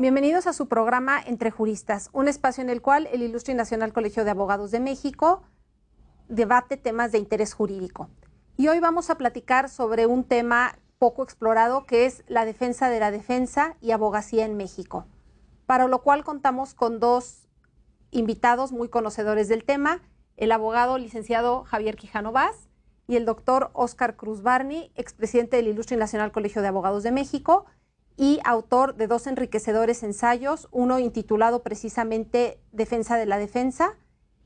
Bienvenidos a su programa Entre Juristas, un espacio en el cual el Ilustre y Nacional Colegio de Abogados de México debate temas de interés jurídico. Y hoy vamos a platicar sobre un tema poco explorado que es la defensa de la defensa y abogacía en México, para lo cual contamos con dos invitados muy conocedores del tema, el abogado licenciado Javier Quijano Bas y el doctor Óscar Cruz Barney, expresidente del Ilustre y Nacional Colegio de Abogados de México, y autor de dos enriquecedores ensayos, uno intitulado precisamente Defensa de la Defensa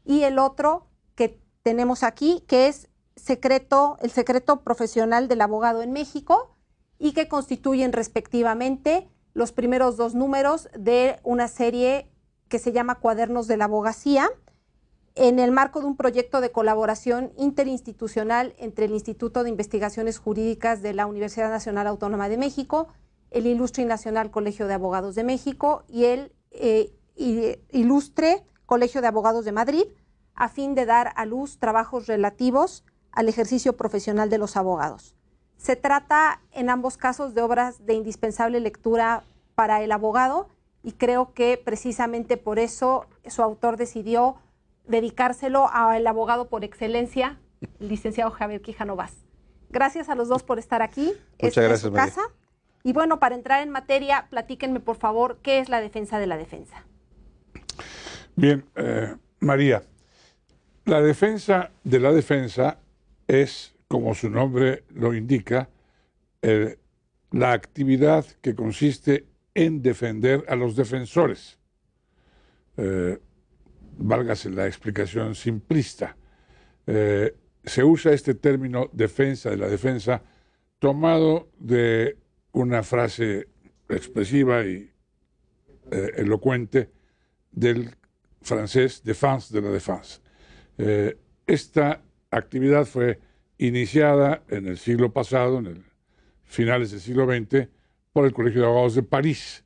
y el otro que tenemos aquí, que es el secreto profesional del abogado en México, y que constituyen respectivamente los primeros dos números de una serie que se llama Cuadernos de la Abogacía, en el marco de un proyecto de colaboración interinstitucional entre el Instituto de Investigaciones Jurídicas de la Universidad Nacional Autónoma de México, el Ilustre y Nacional Colegio de Abogados de México y el Ilustre Colegio de Abogados de Madrid, a fin de dar a luz trabajos relativos al ejercicio profesional de los abogados. Se trata en ambos casos de obras de indispensable lectura para el abogado y creo que precisamente por eso su autor decidió dedicárselo al abogado por excelencia, el licenciado Javier Quijano Bas. Gracias a los dos por estar aquí. Muchas gracias, María. Casa. Y bueno, para entrar en materia, platíquenme por favor, ¿qué es la defensa de la defensa? Bien, María, la defensa de la defensa es, como su nombre lo indica, la actividad que consiste en defender a los defensores. Válgase la explicación simplista. Se usa este término defensa de la defensa tomado de una frase expresiva y elocuente del francés défense de la défense. Esta actividad fue iniciada en el siglo pasado, en el finales del siglo XX, por el Colegio de Abogados de París.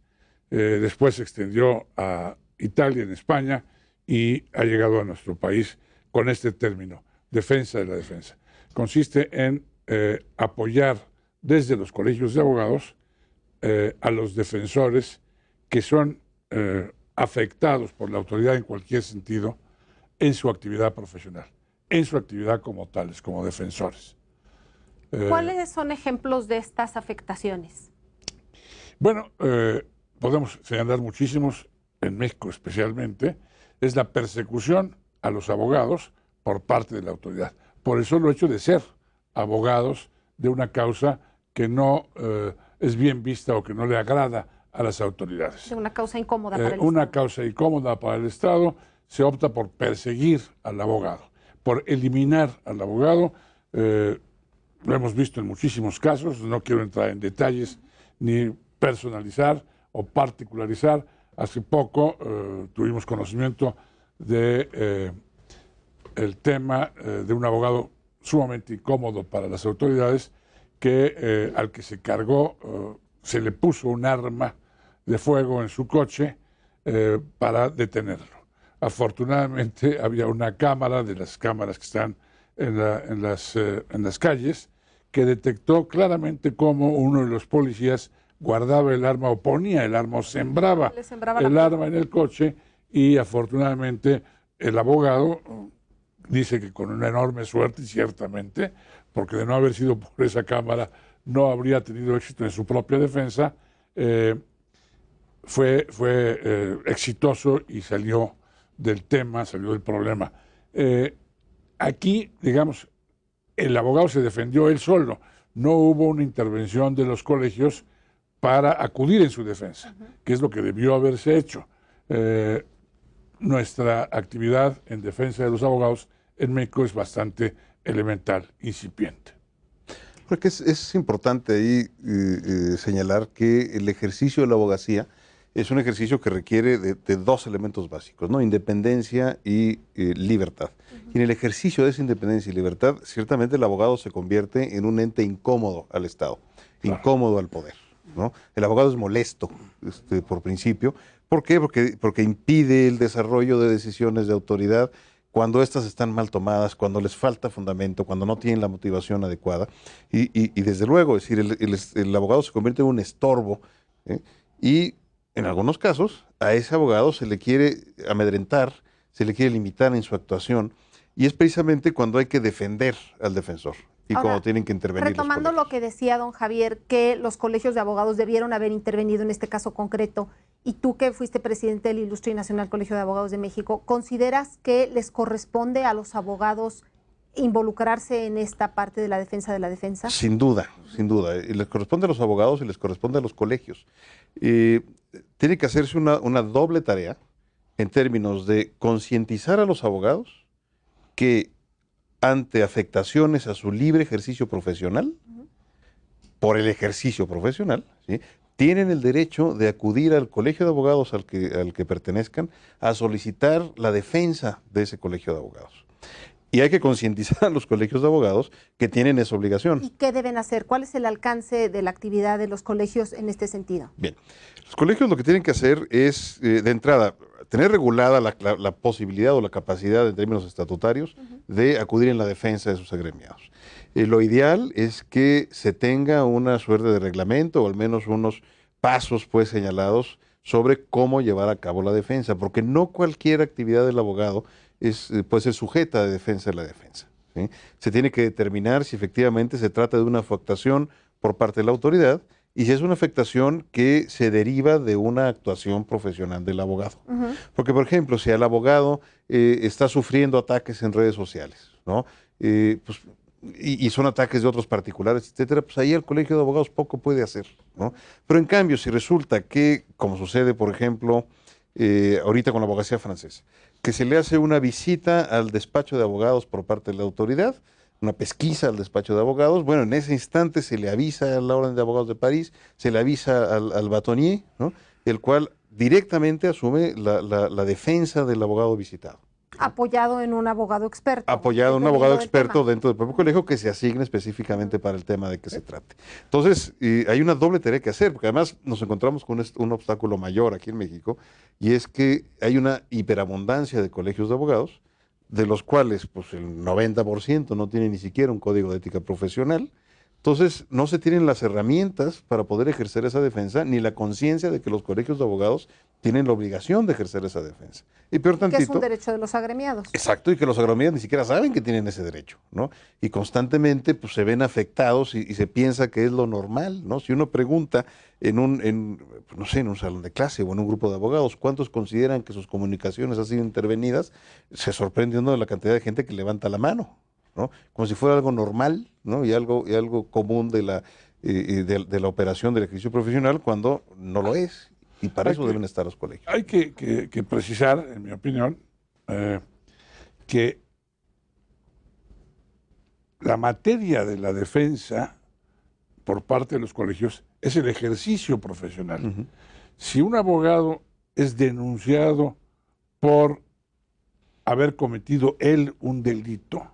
Después se extendió a Italia, en España, y ha llegado a nuestro país con este término, defensa de la defensa. Consiste en apoyar desde los colegios de abogados a los defensores que son afectados por la autoridad en cualquier sentido en su actividad profesional, en su actividad como tales, como defensores. ¿Cuáles son ejemplos de estas afectaciones? Bueno, podemos señalar muchísimos, en México especialmente, es la persecución a los abogados por parte de la autoridad, por el solo hecho de ser abogados de una causa que no es bien vista o que no le agrada a las autoridades. De una causa incómoda para el Estado. Una causa incómoda para el Estado, se opta por perseguir al abogado, por eliminar al abogado. Lo hemos visto en muchísimos casos, no quiero entrar en detalles ni personalizar o particularizar. Hace poco tuvimos conocimiento de el tema de un abogado sumamente incómodo para las autoridades, que al que se cargó se le puso un arma de fuego en su coche para detenerlo. Afortunadamente había una cámara, de las cámaras que están en las calles, que detectó claramente cómo uno de los policías guardaba el arma o ponía el arma o sembraba el arma en el coche, y afortunadamente el abogado dice que con una enorme suerte, y ciertamente, porque de no haber sido por esa cámara no habría tenido éxito en su propia defensa, fue exitoso y salió del tema, salió del problema. Aquí, digamos, el abogado se defendió él solo, no hubo una intervención de los colegios para acudir en su defensa, que es lo que debió haberse hecho. Nuestra actividad en defensa de los abogados en México es bastante elemental, incipiente. Porque es importante ahí señalar que el ejercicio de la abogacía es un ejercicio que requiere de dos elementos básicos, ¿no? Independencia y libertad. Y en el ejercicio de esa independencia y libertad, ciertamente el abogado se convierte en un ente incómodo al Estado, incómodo al poder, ¿no? El abogado es molesto, por principio. ¿Por qué? Porque impide el desarrollo de decisiones de autoridad cuando éstas están mal tomadas, cuando les falta fundamento, cuando no tienen la motivación adecuada. Y desde luego, es decir, el abogado se convierte en un estorbo, ¿eh? Y en algunos casos a ese abogado se le quiere amedrentar, se le quiere limitar en su actuación, y es precisamente cuando hay que defender al defensor y Ahora, cuando tienen que intervenir los retomando colegios. lo que decía don Javier, que los colegios de abogados debieron haber intervenido en este caso concreto, y tú que fuiste presidente del Ilustre y Nacional Colegio de Abogados de México, ¿consideras que les corresponde a los abogados involucrarse en esta parte de la defensa de la defensa? Sin duda, sin duda. Y les corresponde a los abogados y les corresponde a los colegios. Tiene que hacerse una doble tarea en términos de concientizar a los abogados que ante afectaciones a su libre ejercicio profesional, por el ejercicio profesional, ¿sí?, tienen el derecho de acudir al colegio de abogados al que pertenezcan a solicitar la defensa de ese colegio de abogados. Y hay que concientizar a los colegios de abogados que tienen esa obligación. ¿Y qué deben hacer? ¿Cuál es el alcance de la actividad de los colegios en este sentido? Bien, los colegios lo que tienen que hacer es, de entrada, tener regulada la posibilidad o la capacidad en términos estatutarios de acudir en la defensa de sus agremiados. Lo ideal es que se tenga una suerte de reglamento o al menos unos pasos pues señalados sobre cómo llevar a cabo la defensa, porque no cualquier actividad del abogado puede ser sujeta de defensa de la defensa, ¿sí? Se tiene que determinar si efectivamente se trata de una afectación por parte de la autoridad y si es una afectación que se deriva de una actuación profesional del abogado. Porque, por ejemplo, si el abogado está sufriendo ataques en redes sociales, ¿no? Pues, y son ataques de otros particulares, etcétera, pues ahí el colegio de abogados poco puede hacer, ¿no? Pero en cambio, si resulta que, como sucede, por ejemplo, ahorita con la abogacía francesa, que se le hace una visita al despacho de abogados por parte de la autoridad, una pesquisa al despacho de abogados, bueno, en ese instante se le avisa a la Orden de Abogados de París, se le avisa al batonier, ¿no?, el cual directamente asume la defensa del abogado visitado. Apoyado en un abogado experto. Apoyado en un abogado experto dentro del propio colegio que se asigne específicamente para el tema de que se trate. Entonces, hay una doble tarea que hacer, porque además nos encontramos con un obstáculo mayor aquí en México, y es que hay una hiperabundancia de colegios de abogados, de los cuales pues el 90% no tiene ni siquiera un código de ética profesional. Entonces, no se tienen las herramientas para poder ejercer esa defensa, ni la conciencia de que los colegios de abogados tienen la obligación de ejercer esa defensa. Y peor tantito, que es un derecho de los agremiados. Exacto, y que los agremiados ni siquiera saben que tienen ese derecho, ¿no? Y constantemente pues, se ven afectados y se piensa que es lo normal, ¿no? Si uno pregunta no sé, en un salón de clase o en un grupo de abogados, ¿cuántos consideran que sus comunicaciones han sido intervenidas? Se sorprende uno de la cantidad de gente que levanta la mano, ¿no? Como si fuera algo normal, ¿no? y algo común de la operación del ejercicio profesional, cuando no lo es, y para eso deben estar los colegios. Hay que precisar, en mi opinión, que la materia de la defensa por parte de los colegios es el ejercicio profesional. Si un abogado es denunciado por haber cometido él un delito,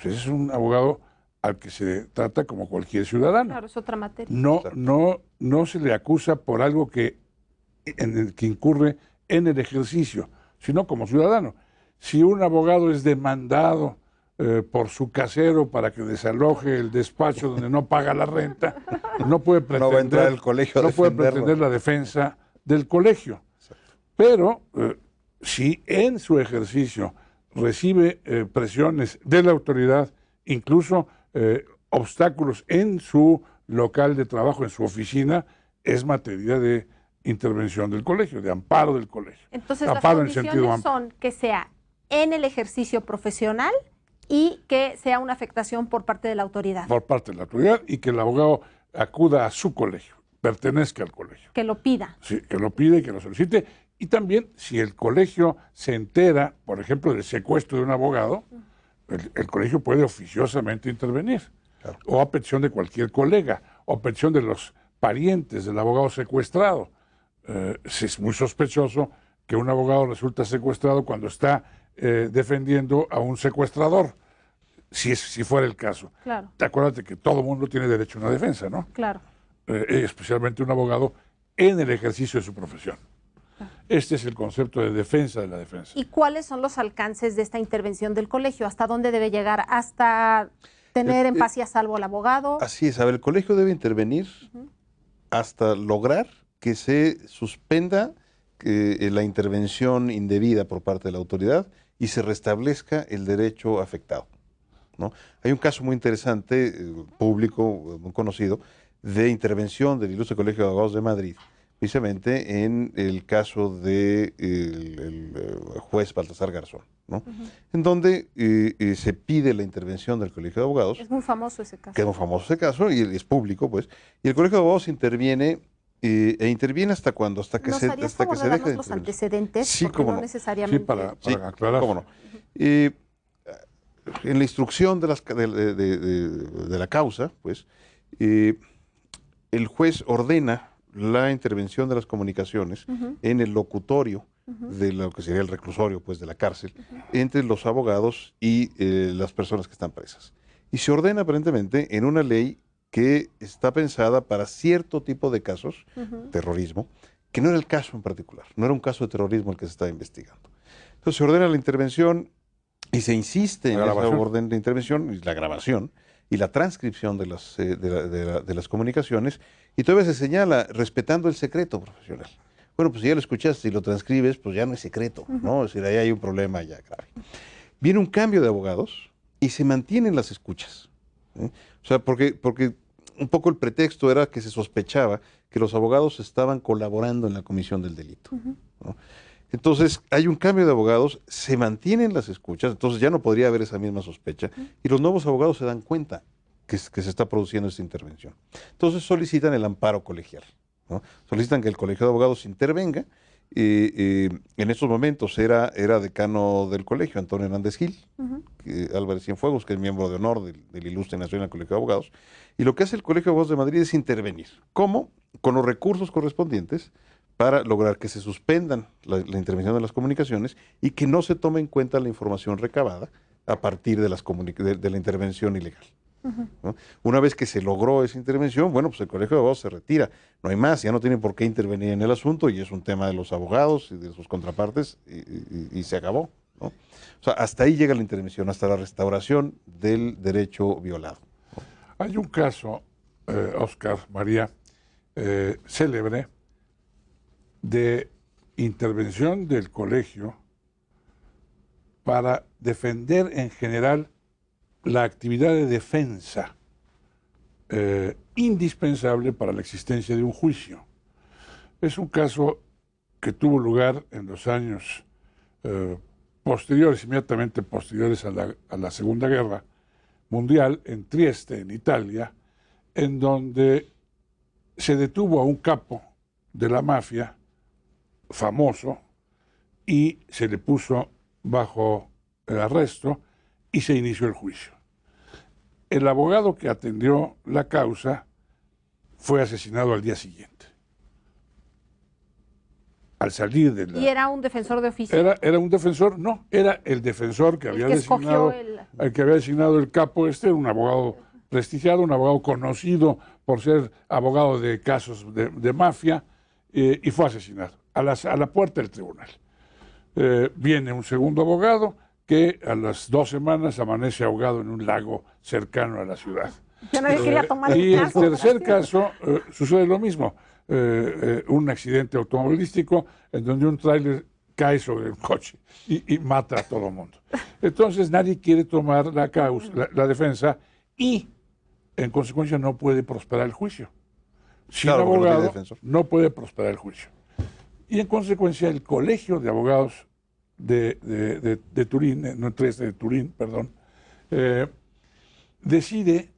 pues es un abogado al que se trata como cualquier ciudadano. Claro, es otra materia. No se le acusa por algo en el que incurre en el ejercicio, sino como ciudadano. Si un abogado es demandado por su casero para que desaloje el despacho donde no paga la renta, no puede pretender, no va a entrar al colegio a puede pretender la defensa del colegio. Exacto. Pero si en su ejercicio recibe presiones de la autoridad, incluso obstáculos en su local de trabajo, en su oficina, es materia de intervención del colegio, de amparo del colegio. Entonces amparo las condiciones son que sea en el ejercicio profesional y que sea una afectación por parte de la autoridad. Por parte de la autoridad y que el abogado acuda a su colegio, pertenezca al colegio. Que lo pida. Sí, que lo pida y que lo solicite. Y también si el colegio se entera, por ejemplo, del secuestro de un abogado, el colegio puede oficiosamente intervenir. Claro. O a petición de cualquier colega, o a petición de los parientes del abogado secuestrado. es muy sospechoso que un abogado resulta secuestrado cuando está defendiendo a un secuestrador, si fuera el caso. Claro. Acuérdate que todo mundo tiene derecho a una defensa, ¿no? Claro. Especialmente un abogado en el ejercicio de su profesión. Este es el concepto de defensa de la defensa. ¿Y cuáles son los alcances de esta intervención del colegio? ¿Hasta dónde debe llegar? ¿Hasta tener en paz y a salvo al abogado? Así es, a ver, el colegio debe intervenir hasta lograr que se suspenda la intervención indebida por parte de la autoridad y se restablezca el derecho afectado, ¿no? Hay un caso muy interesante, público, muy conocido, de intervención del Ilustre Colegio de Abogados de Madrid, precisamente en el caso del juez Baltasar Garzón, ¿no? En donde se pide la intervención del Colegio de Abogados. Es muy famoso ese caso. Que es muy famoso ese caso y es público, pues. Y el Colegio de Abogados interviene hasta cuando, hasta que se deje de los antecedentes, sí, porque cómo no no. necesariamente. Sí, para Sí, aclarar. cómo no. En la instrucción de la causa, pues, el juez ordena la intervención de las comunicaciones en el locutorio de lo que sería el reclusorio, pues, de la cárcel, entre los abogados y las personas que están presas. Y se ordena aparentemente en una ley que está pensada para cierto tipo de casos, terrorismo, que no era el caso en particular, no era un caso de terrorismo el que se estaba investigando. Entonces se ordena la intervención y se insiste en esa orden de intervención y la grabación y la transcripción de las comunicaciones, y todavía se señala respetando el secreto profesional. Bueno, pues si ya lo escuchaste y lo transcribes, pues ya no es secreto, ¿no? Es decir, ahí hay un problema ya grave. Viene un cambio de abogados y se mantienen las escuchas, ¿eh? O sea, porque un poco el pretexto era que se sospechaba que los abogados estaban colaborando en la comisión del delito, ¿no? Entonces, hay un cambio de abogados, se mantienen las escuchas, entonces ya no podría haber esa misma sospecha, y los nuevos abogados se dan cuenta que se está produciendo esta intervención. Entonces solicitan el amparo colegial, ¿no? Solicitan que el Colegio de Abogados intervenga. En estos momentos era decano del colegio Antonio Hernández Gil, Álvarez Cienfuegos, que es miembro de honor del Ilustre Nacional Colegio de Abogados, y lo que hace el Colegio de Abogados de Madrid es intervenir. ¿Cómo? Con los recursos correspondientes para lograr que se suspendan la intervención de las comunicaciones y que no se tome en cuenta la información recabada a partir de la intervención ilegal, ¿no? Una vez que se logró esa intervención, bueno, pues el Colegio de Abogados se retira, no hay más, ya no tienen por qué intervenir en el asunto y es un tema de los abogados y de sus contrapartes y se acabó, ¿no? O sea, hasta ahí llega la intervención, hasta la restauración del derecho violado. Hay un caso, Oscar, María, célebre, de intervención del colegio para defender en general la actividad de defensa indispensable para la existencia de un juicio. Es un caso que tuvo lugar en los años posteriores, inmediatamente posteriores a la Segunda Guerra Mundial, en Trieste, en Italia, en donde se detuvo a un capo de la mafia famoso y se le puso bajo el arresto y se inició el juicio. El abogado que atendió la causa fue asesinado al día siguiente. Al salir de la... ¿Y era un defensor de oficio? Era un defensor, no, era el defensor que había designado, el que había designado el capo era un abogado prestigiado, un abogado conocido por ser abogado de casos de mafia, y fue asesinado a la puerta del tribunal. Viene un segundo abogado que a las 2 semanas amanece ahogado en un lago cercano a la ciudad. Yo nadie quería tomar y el el caso. tercer caso sucede lo mismo, un accidente automovilístico en donde un tráiler cae sobre el coche y mata a todo el mundo. Entonces nadie quiere tomar la defensa y en consecuencia no puede prosperar el juicio. Sin abogado no puede prosperar el juicio. Y en consecuencia el Colegio de Abogados de Turín, no Trieste, de Turín, perdón, decide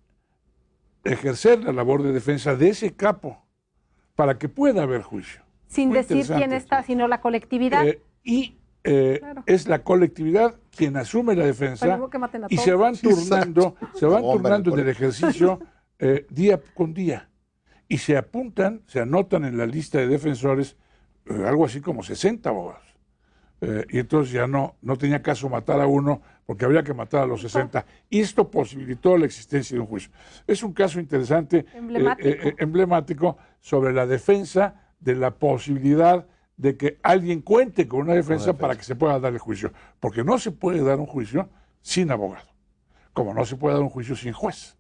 ejercer la labor de defensa de ese capo para que pueda haber juicio. Sin decir quién está, sino la colectividad. Claro. Es la colectividad quien asume la defensa y se van turnando, en el ejercicio día con día. Y se anotan en la lista de defensores algo así como 60 abogados. Y entonces ya no tenía caso matar a uno porque había que matar a los 60. Y esto posibilitó la existencia de un juicio. Es un caso interesante, emblemático sobre la defensa de la posibilidad de que alguien cuente con una defensa para que se pueda dar el juicio. Porque no se puede dar un juicio sin abogado, como no se puede dar un juicio sin juez.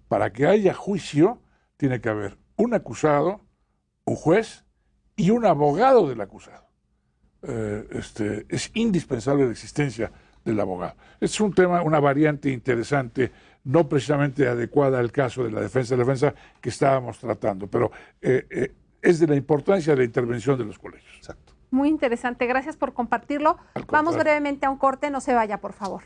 Para que haya juicio tiene que haber un acusado, un juez y un abogado del acusado. Es indispensable la existencia del abogado. Es un tema, una variante interesante, no precisamente adecuada al caso de la defensa que estábamos tratando, pero es de la importancia de la intervención de los colegios. Exacto. Muy interesante, gracias por compartirlo. Vamos brevemente a un corte, no se vaya, por favor.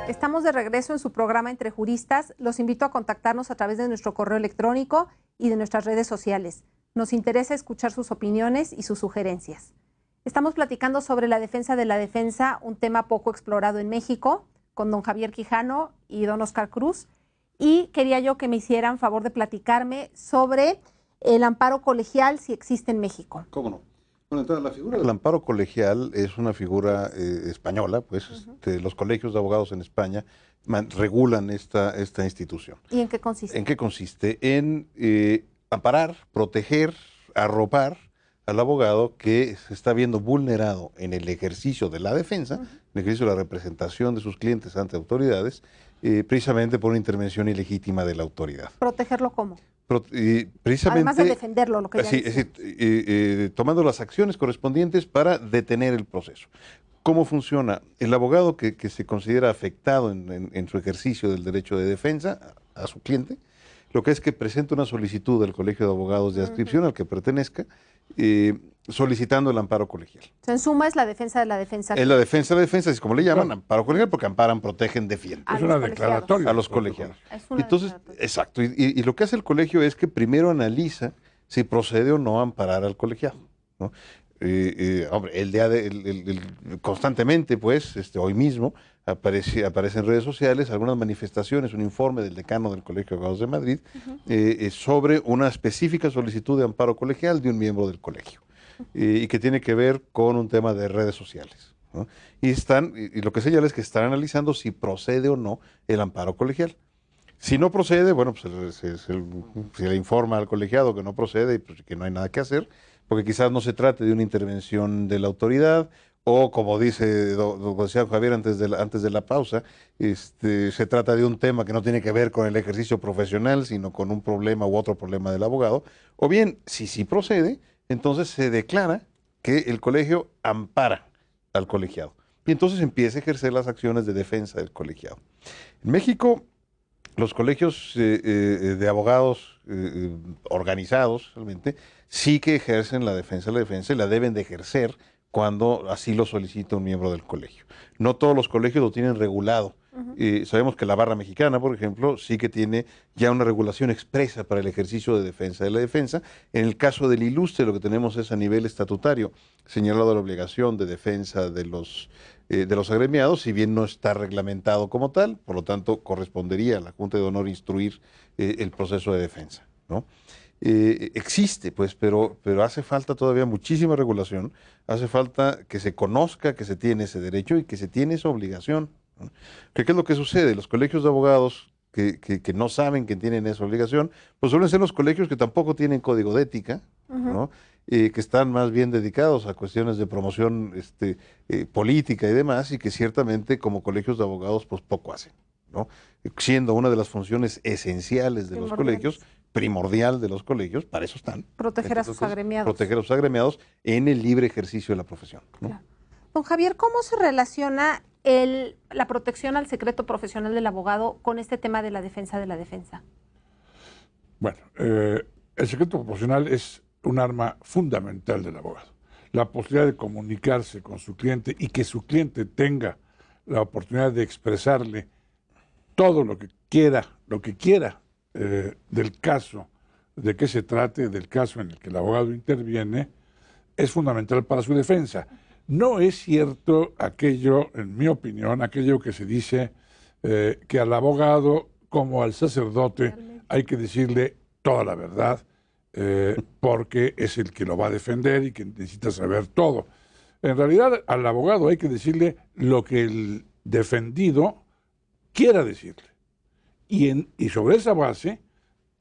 Estamos de regreso en su programa Entre Juristas. Los invito a contactarnos a través de nuestro correo electrónico y de nuestras redes sociales. Nos interesa escuchar sus opiniones y sus sugerencias. Estamos platicando sobre la defensa de la defensa, un tema poco explorado en México, con don Javier Quijano y don Oscar Cruz. Y quería yo que me hicieran favor de platicarme sobre el amparo colegial, si existe en México. ¿Cómo no? Bueno, entonces la figura del amparo colegial es una figura española, pues los colegios de abogados en España regulan esta institución. ¿Y en qué consiste? ¿En qué consiste? En amparar, proteger, arropar al abogado que se está viendo vulnerado en el ejercicio de la defensa, en el ejercicio de la representación de sus clientes ante autoridades, precisamente por una intervención ilegítima de la autoridad. ¿Protegerlo cómo? Precisamente, además de defenderlo, lo que ya dice. Tomando las acciones correspondientes para detener el proceso. ¿Cómo funciona? El abogado que se considera afectado en su ejercicio del derecho de defensa a su cliente, lo que es que presenta una solicitud al Colegio de Abogados de adscripción al que pertenezca, solicitando el amparo colegial. O sea, en suma es la defensa de la defensa. Es la defensa de la defensa, es como le llaman, amparo colegial, porque amparan, protegen, defienden. Es una declaratoria. A los colegiados. Entonces, exacto. Y lo que hace el colegio es que primero analiza si procede o no amparar al colegiado, ¿no? Hombre, constantemente, pues, hoy mismo aparece en redes sociales algunas manifestaciones, un informe del decano del Colegio de Abogados de Madrid sobre una específica solicitud de amparo colegial de un miembro del colegio y que tiene que ver con un tema de redes sociales, ¿no? Y lo que señala es que están analizando si procede o no el amparo colegial. Si no procede, bueno, pues se le informa al colegiado que no procede y pues, que no hay nada que hacer, porque quizás no se trate de una intervención de la autoridad, o como dice don Javier antes de la pausa, se trata de un tema que no tiene que ver con el ejercicio profesional, sino con un problema u otro problema del abogado, o bien, si sí procede, entonces se declara que el colegio ampara al colegiado, y entonces empieza a ejercer las acciones de defensa del colegiado. En México, los colegios de abogados organizados realmente sí que ejercen la defensa y la deben de ejercer cuando así lo solicita un miembro del colegio. No todos los colegios lo tienen regulado. Sabemos que la Barra Mexicana, por ejemplo, sí que tiene ya una regulación expresa para el ejercicio de defensa de la defensa. En el caso del Ilustre, lo que tenemos es a nivel estatutario señalado la obligación de defensa de los agremiados, si bien no está reglamentado como tal, por lo tanto correspondería a la Junta de Honor instruir el proceso de defensa, ¿no? Existe, pues, pero hace falta todavía muchísima regulación, hace falta que se conozca que se tiene ese derecho y que se tiene esa obligación, ¿no? ¿Qué es lo que sucede? Los colegios de abogados que no saben que tienen esa obligación, pues suelen ser los colegios que tampoco tienen código de ética, ¿no? Que están más bien dedicados a cuestiones de promoción política y demás, y que ciertamente como colegios de abogados pues poco hacen, ¿no? Siendo una de las funciones esenciales de los colegios, primordial de los colegios, para eso están. Proteger a sus agremiados. Proteger a sus agremiados en el libre ejercicio de la profesión, ¿no? Claro. Don Javier, ¿cómo se relaciona la protección al secreto profesional del abogado con este tema de la defensa de la defensa? Bueno, el secreto profesional es un arma fundamental del abogado. La posibilidad de comunicarse con su cliente y que su cliente tenga la oportunidad de expresarle todo lo que quiera del caso, de qué se trate, del caso en el que el abogado interviene, es fundamental para su defensa. No es cierto aquello, en mi opinión, aquello que se dice que al abogado como al sacerdote hay que decirle toda la verdad, porque es el que lo va a defender y que necesita saber todo. En realidad, al abogado hay que decirle lo que el defendido quiera decirle. Y sobre esa base,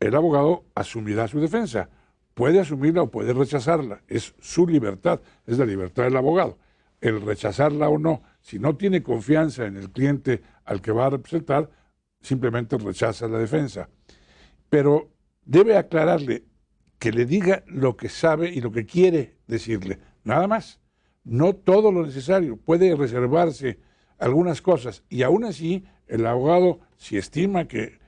el abogado asumirá su defensa. Puede asumirla o puede rechazarla. Es su libertad, es la libertad del abogado. El rechazarla o no, si no tiene confianza en el cliente al que va a representar, simplemente rechaza la defensa. Pero debe aclararle que le diga lo que sabe y lo que quiere decirle, nada más. No todo lo necesario, puede reservarse algunas cosas y aún así el abogado, si estima que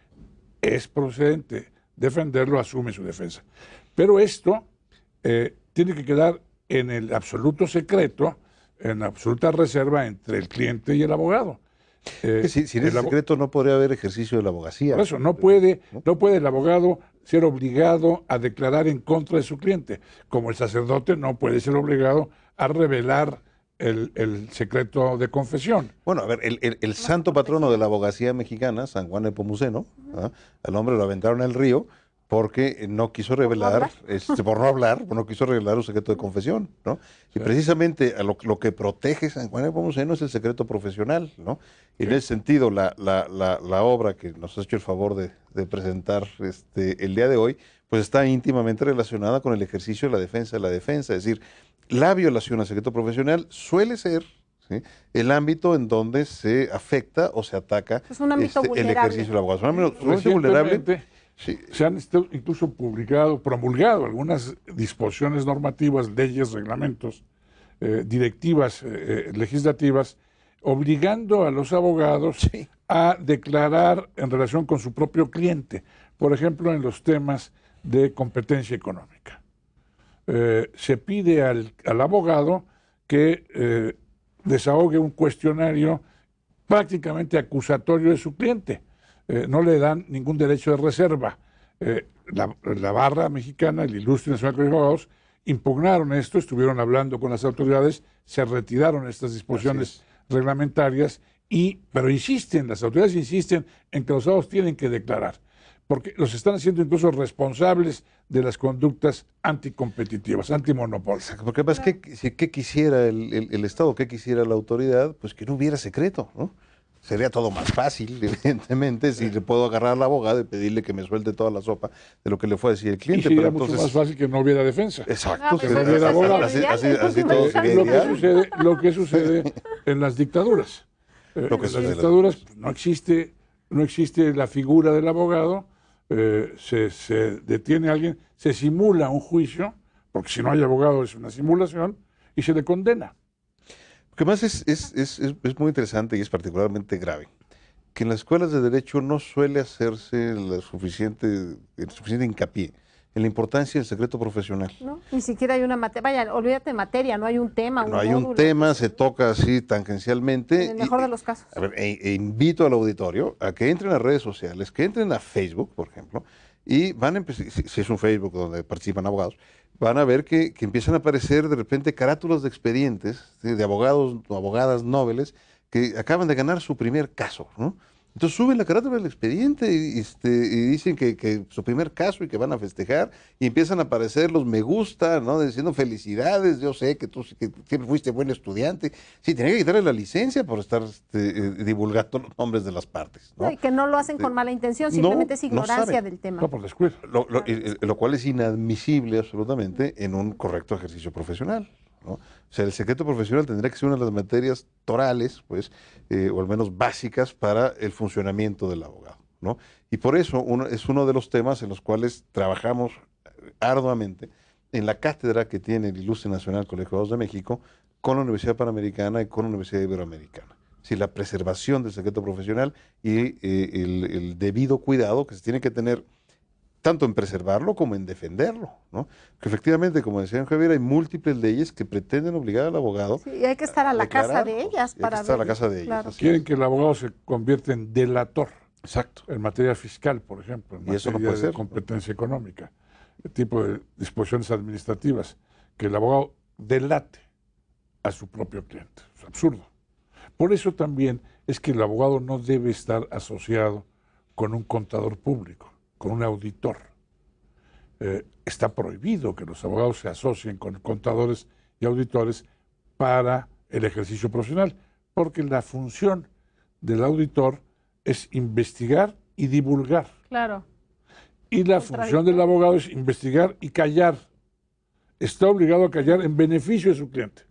es procedente defenderlo, asume su defensa. Pero esto tiene que quedar en el absoluto secreto, en la absoluta reserva entre el cliente y el abogado. Sin ese secreto no podría haber ejercicio de la abogacía. Por eso no puede el abogado ser obligado a declarar en contra de su cliente, como el sacerdote no puede ser obligado a revelar el secreto de confesión. Bueno, a ver, el santo patrono de la abogacía mexicana, San Juan Nepomuceno, al hombre lo aventaron al río porque no quiso revelar, no quiso revelar un secreto de confesión, ¿no? Y precisamente a lo que protege San Juan Nepomuceno es el secreto profesional, ¿no? Y en ese sentido, la obra que nos ha hecho el favor de presentar el día de hoy, pues está íntimamente relacionada con el ejercicio de la defensa de la defensa. Es decir, la violación al secreto profesional suele ser, ¿sí?, el ámbito en donde se afecta o se ataca es un ámbito el ejercicio de la abogacía. Un ámbito sumamente vulnerable. Sí. Se han incluso promulgado algunas disposiciones normativas, leyes, reglamentos, directivas legislativas, obligando a los abogados a declarar en relación con su propio cliente, por ejemplo, en los temas de competencia económica. Se pide al abogado que desahogue un cuestionario prácticamente acusatorio de su cliente. No le dan ningún derecho de reserva. La barra mexicana, el Ilustre Nacional Colegio de Abogados, impugnaron esto, estuvieron hablando con las autoridades, se retiraron estas disposiciones reglamentarias, pero las autoridades insisten en que los abogados tienen que declarar, porque los están haciendo incluso responsables de las conductas anticompetitivas, antimonopólicas. Porque además, ¿qué quisiera el Estado, qué quisiera la autoridad? Pues que no hubiera secreto, ¿no? Sería todo más fácil, evidentemente, si le puedo agarrar al abogado y pedirle que me suelte toda la sopa de lo que le fue a decir el cliente. Y sería mucho más fácil que no hubiera defensa. Exacto. Que no hubiera abogado. Así todo sería ideal. Lo que sucede en las dictaduras. En las dictaduras no existe la figura del abogado, se detiene a alguien, se simula un juicio, porque si no hay abogado es una simulación, y se le condena. Lo que más es muy interesante y es particularmente grave, que en las escuelas de Derecho no suele hacerse el suficiente hincapié en la importancia del secreto profesional. No, ni siquiera hay una materia, vaya, olvídate de materia, no hay un tema. No hay un tema, se toca así tangencialmente. En el mejor de los casos. A ver, invito al auditorio a que entren a redes sociales, que entren a Facebook, por ejemplo, y van a empezar, si es un Facebook donde participan abogados, van a ver que empiezan a aparecer de repente carátulas de expedientes, ¿sí?, de abogados o abogadas nobles que acaban de ganar su primer caso, ¿no? Entonces suben la carátula del expediente y dicen que su primer caso y que van a festejar y empiezan a aparecer los me gusta, ¿no?, diciendo felicidades, yo sé que tú que siempre fuiste buen estudiante. Sí, tenía que quitarle la licencia por estar divulgando los nombres de las partes, ¿no? No, y que no lo hacen con mala intención, simplemente es ignorancia del tema. No, por descuido. Lo cual es inadmisible absolutamente en un correcto ejercicio profesional, ¿no? O sea, el secreto profesional tendría que ser una de las materias torales, pues, o al menos básicas para el funcionamiento del abogado, ¿no? Y por eso es uno de los temas en los cuales trabajamos arduamente en la cátedra que tiene el Ilustre Nacional Colegio de Abogados de México con la Universidad Panamericana y con la Universidad Iberoamericana. Sí, la preservación del secreto profesional y el debido cuidado que se tiene que tener tanto en preservarlo como en defenderlo, ¿no? Que efectivamente, como decía Javier, hay múltiples leyes que pretenden obligar al abogado. Sí, y hay que estar a la casa de ellas para estar a la casa de ellas. Claro. Quieren que el abogado se convierta en delator. Exacto. En materia fiscal, por ejemplo, en y eso materia no puede de ser, competencia económica, el tipo de disposiciones administrativas, que el abogado delate a su propio cliente. Es absurdo. Por eso también es que el abogado no debe estar asociado con un contador público, con un auditor. Está prohibido que los abogados se asocien con contadores y auditores para el ejercicio profesional, porque la función del auditor es investigar y divulgar. Claro. Y la función del abogado es investigar y callar. Está obligado a callar en beneficio de su cliente.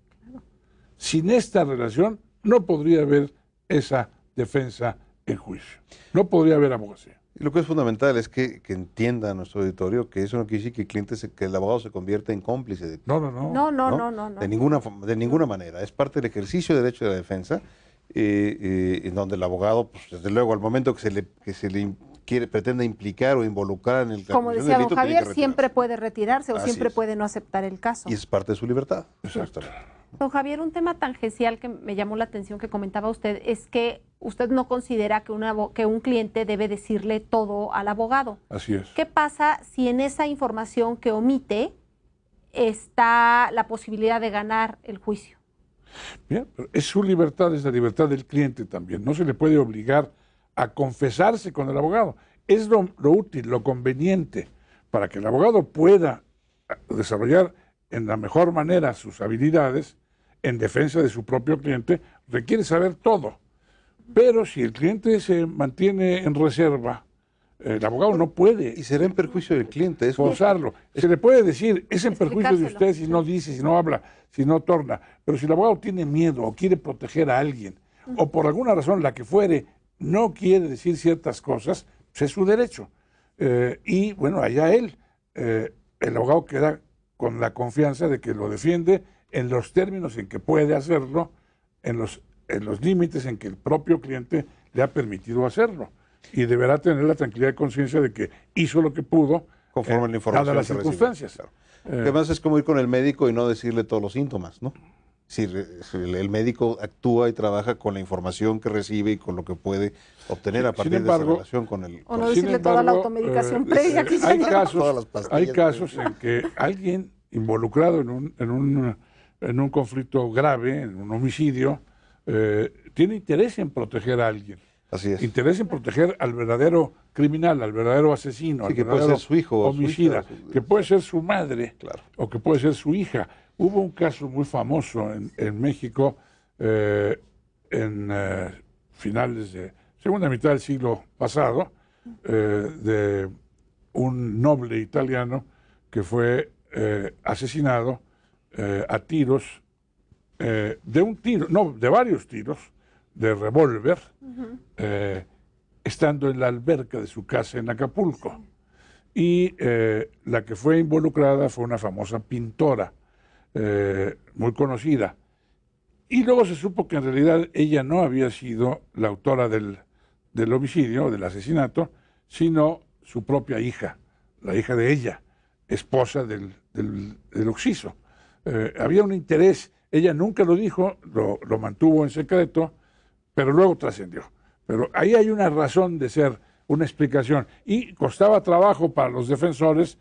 Sin esta relación no podría haber esa defensa en juicio. No podría haber abogacía. Y lo que es fundamental es que entienda nuestro auditorio que eso no quiere decir que que el abogado se convierta en cómplice de No. de ninguna manera. Es parte del ejercicio de derecho de la defensa, en donde el abogado, pues, desde luego, al momento que se le pretende implicar o involucrar en el Como comisión decía de don delito, Javier, tiene que siempre retirarse. puede retirarse o Así siempre es. puede no aceptar el caso. Y es parte de su libertad. Exacto. Don Javier, un tema tangencial que me llamó la atención que comentaba usted es que usted no considera que un cliente debe decirle todo al abogado. Así es. ¿Qué pasa si en esa información que omite está la posibilidad de ganar el juicio? Bien, pero es su libertad, es la libertad del cliente también. No se le puede obligar a confesarse con el abogado. Es lo útil, lo conveniente, para que el abogado pueda desarrollar en la mejor manera sus habilidades en defensa de su propio cliente, requiere saber todo. Pero si el cliente se mantiene en reserva, el abogado no puede Y será en perjuicio del cliente. Es forzarlo. Se le puede decir, es en perjuicio de Explicárselo. usted si no dice, si no habla, si no torna. Pero si el abogado tiene miedo o quiere proteger a alguien, o por alguna razón, la que fuere, no quiere decir ciertas cosas, pues es su derecho. Y bueno, allá él, el abogado queda con la confianza de que lo defiende en los términos en que puede hacerlo, en los límites en que el propio cliente le ha permitido hacerlo. Y deberá tener la tranquilidad de conciencia de que hizo lo que pudo conforme a la información dadas las que recibe. circunstancias. Claro. Además es como ir con el médico y no decirle todos los síntomas, ¿no? Si el médico actúa y trabaja con la información que recibe y con lo que puede obtener a partir de esa relación con el... O no Sin decirle toda la embargo, automedicación previa que se hay lleva. Todas las casos, pastillas. hay casos en que alguien involucrado en un conflicto grave, en un homicidio, tiene interés en proteger a alguien. Así es. Interés en proteger al verdadero criminal, al verdadero asesino, Sí, al que puede verdadero ser su hijo o su homicida, hija. que puede ser su madre, Claro. o que puede ser su hija. Hubo un caso muy famoso en México en finales de segunda mitad del siglo pasado, de un noble italiano que fue asesinado a tiros, de varios tiros de revólver, estando en la alberca de su casa en Acapulco. Y la que fue involucrada fue una famosa pintora, muy conocida. Y luego se supo que en realidad ella no había sido la autora del homicidio, del asesinato, sino su propia hija, la hija de ella, esposa del occiso. Había un interés, ella nunca lo dijo, lo mantuvo en secreto, pero luego trascendió. Pero ahí hay una razón de ser, una explicación. Y costaba trabajo para los defensores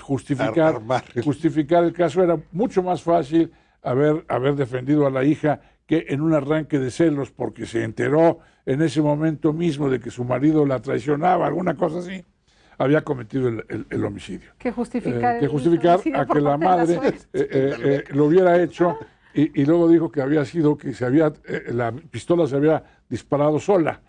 justificar el caso. Era mucho más fácil haber defendido a la hija que en un arranque de celos porque se enteró en ese momento mismo de que su marido la traicionaba, alguna cosa así, había cometido el homicidio. Que justificar, a que la madre lo hubiera hecho y luego dijo que había sido, que la pistola se había disparado sola,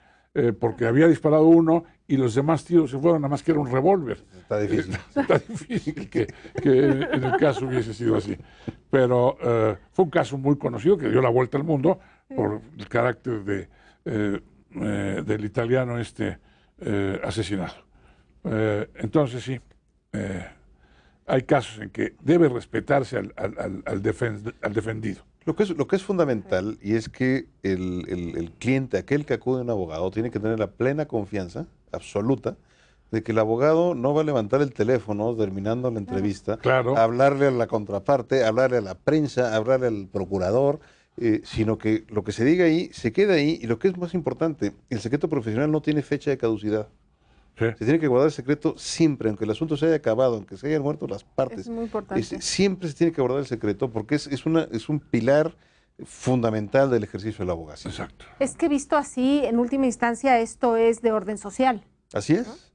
porque había disparado uno y los demás tiros se fueron, nada más que era un revólver. Está difícil. Está difícil que en el caso hubiese sido así. Pero fue un caso muy conocido que dio la vuelta al mundo por el carácter del italiano asesinado. Entonces sí, hay casos en que debe respetarse al defendido. Lo que es fundamental y es que el cliente, aquel que acude a un abogado, tiene que tener la plena confianza absoluta de que el abogado no va a levantar el teléfono terminando la entrevista, Claro. a hablarle a la contraparte, a hablarle a la prensa, a hablarle al procurador, sino que lo que se diga ahí se queda ahí, y lo que es más importante, el secreto profesional no tiene fecha de caducidad. Sí. Se tiene que guardar el secreto siempre, aunque el asunto se haya acabado, aunque se hayan muerto las partes. Es muy importante. Siempre se tiene que guardar el secreto porque es un pilar fundamental del ejercicio de la abogacía. Exacto. Es que visto así, en última instancia, esto es de orden social. Así es.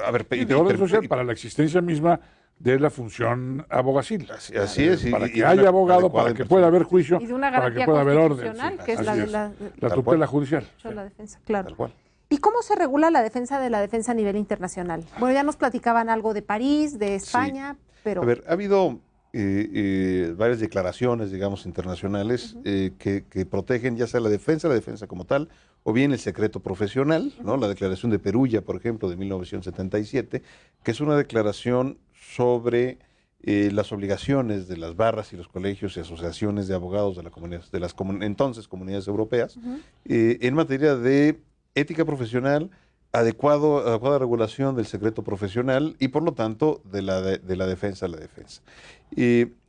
A ver, Y de orden social para la existencia misma de la función abogacil. Así es. Para que haya abogado, para que pueda haber juicio, y de una para que garantía pueda haber orden. constitucional, Sí, que es así la Tal tutela cual. judicial. de la defensa, claro. Tal cual. ¿Y cómo se regula la defensa de la defensa a nivel internacional? Bueno, ya nos platicaban algo de París, de España, pero... A ver, ha habido varias declaraciones, digamos, internacionales que protegen ya sea la defensa como tal, o bien el secreto profesional, ¿no? La Declaración de Perugia, por ejemplo, de 1977, que es una declaración sobre las obligaciones de las barras y los colegios y asociaciones de abogados de, de las entonces comunidades europeas en materia de ética profesional, adecuada regulación del secreto profesional y, por lo tanto, de la defensa a la defensa.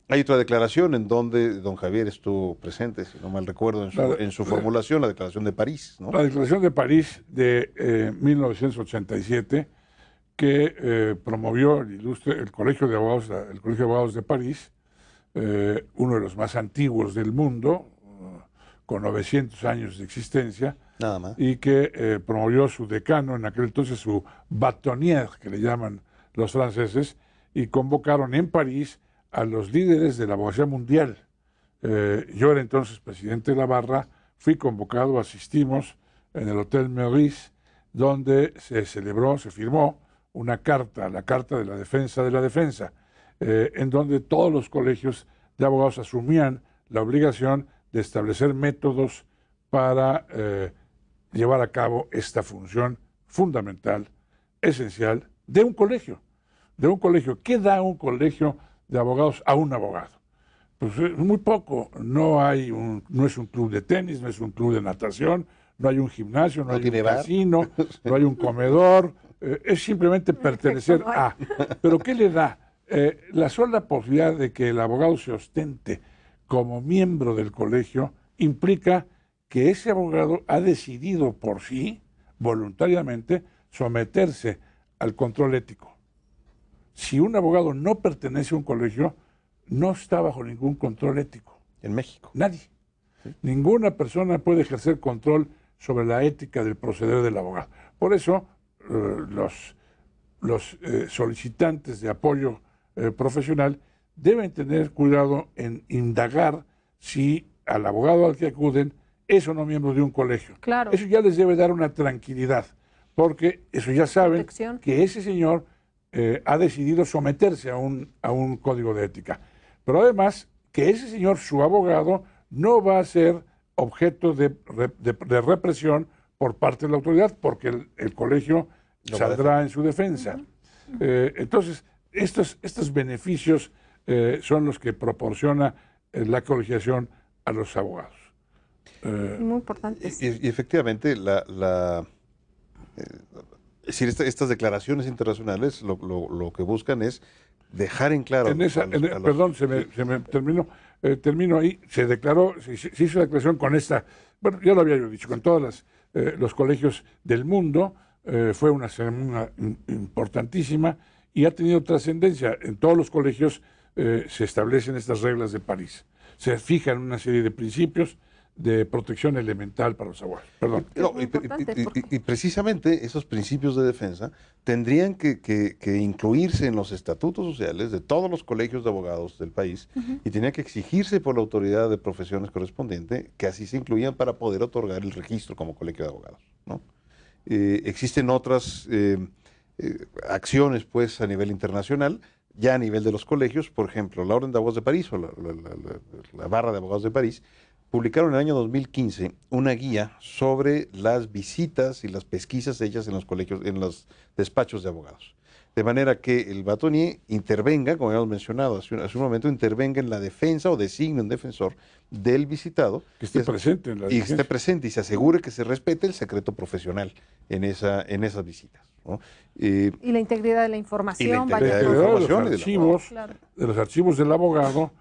Hay otra declaración en donde don Javier estuvo presente, si no mal recuerdo, en su formulación, la Declaración de París, ¿no? La Declaración de París de 1987, que promovió el Colegio de Abogados de París, uno de los más antiguos del mundo, con 900 años de existencia, Nada más. y que promovió su decano, en aquel entonces su bâtonnier, que le llaman los franceses, y convocaron en París a los líderes de la abogacía mundial. Yo era entonces presidente de la barra, fui convocado, asistimos en el Hotel Meurice, donde se firmó una carta, la Carta de la Defensa, en donde todos los colegios de abogados asumían la obligación de establecer métodos para llevar a cabo esta función fundamental, esencial, de un colegio. ¿Qué da un colegio de abogados a un abogado? Pues muy poco. No es un club de tenis, no es un club de natación, no hay un gimnasio, no hay un casino, no hay un comedor, es simplemente pertenecer a. ¿Pero qué le da? La sola posibilidad de que el abogado se ostente como miembro del colegio implica que ese abogado ha decidido por sí, voluntariamente, someterse al control ético. Si un abogado no pertenece a un colegio, no está bajo ningún control ético. En México. Nadie. ¿Sí? Ninguna persona puede ejercer control sobre la ética del proceder del abogado. Por eso, los solicitantes de apoyo profesional deben tener cuidado en indagar si al abogado al que acuden es o no miembro de un colegio. Claro. Eso ya les debe dar una tranquilidad, porque eso ya saben Protección. que ese señor ha decidido someterse a un código de ética. Pero además, que ese señor, su abogado, no va a ser objeto de represión por parte de la autoridad, porque el colegio saldrá en su defensa. Entonces, estos beneficios son los que proporciona la colegiación a los abogados. Muy importantes. Y efectivamente, es decir, estas declaraciones internacionales lo que buscan es dejar en claro... Perdón, termino ahí. Se declaró, se hizo la declaración con esta, bueno, ya lo había yo dicho, con todos los colegios del mundo. Fue una ceremonia importantísima y ha tenido trascendencia. En todos los colegios se establecen estas reglas de París. Se fijan una serie de principios de protección elemental para los abogados. Perdón. No, y precisamente esos principios de defensa tendrían que incluirse en los estatutos sociales de todos los colegios de abogados del país y tenía que exigirse por la autoridad de profesiones correspondiente que así se incluían para poder otorgar el registro como colegio de abogados, ¿no? Existen otras acciones pues a nivel internacional, ya a nivel de los colegios, por ejemplo, la Orden de Abogados de París o la Barra de Abogados de París publicaron en el año 2015 una guía sobre las visitas y las pesquisas hechas en los colegios, en los despachos de abogados. De manera que el bâtonnier intervenga, como habíamos mencionado hace un momento, intervenga en la defensa o designe un defensor del visitado. Que esté presente en la y esté presente y se asegure que se respete el secreto profesional en esas visitas, ¿no? Y la integridad de la información. Y la integridad vaya, de la de información los archivos del abogado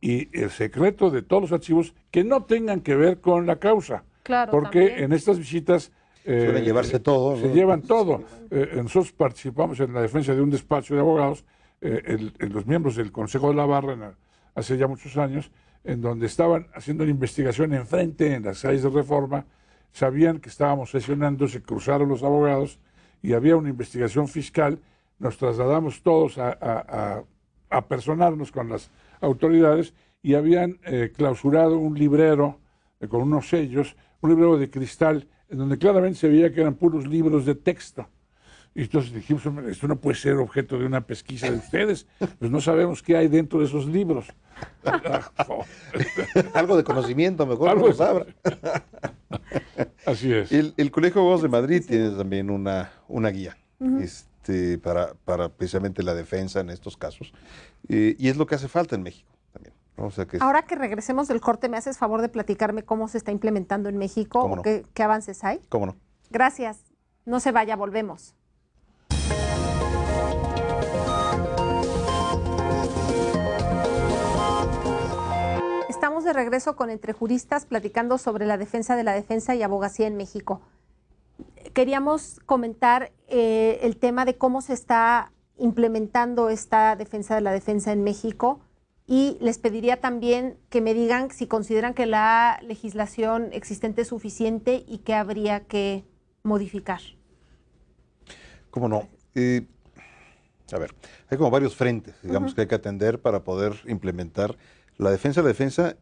y el secreto de todos los archivos que no tengan que ver con la causa. Claro, porque también. en estas visitas suelen llevarse todo, se ¿no? llevan todo. Nosotros participamos en la defensa de un despacho de abogados, los miembros del Consejo de la Barra, hace ya muchos años, en donde estaban haciendo una investigación enfrente, en las calles de Reforma, sabían que estábamos sesionando, se cruzaron los abogados y había una investigación fiscal. Nos trasladamos todos a personarnos con las autoridades y habían clausurado un librero con unos sellos, un librero de cristal, en donde claramente se veía que eran puros libros de texto. Y entonces dijimos, hombre, esto no puede ser objeto de una pesquisa de ustedes, pues no sabemos qué hay dentro de esos libros. Algo de conocimiento, mejor Algo no lo sabrá. Así es. El Colegio de Abogados de Madrid tiene también una guía para precisamente la defensa en estos casos. Y es lo que hace falta en México también, ¿no? O sea que Ahora que regresemos del corte, ¿me haces favor de platicarme cómo se está implementando en México ¿Cómo o no? qué avances hay? ¿Cómo no? Gracias. No se vaya, volvemos. Estamos de regreso con Entre Juristas platicando sobre la defensa de la defensa y abogacía en México. Queríamos comentar el tema de cómo se está implementando esta defensa de la defensa en México y les pediría también que me digan si consideran que la legislación existente es suficiente y qué habría que modificar. ¿Cómo no? A ver, hay como varios frentes, digamos, que hay que atender para poder implementar la defensa de la defensa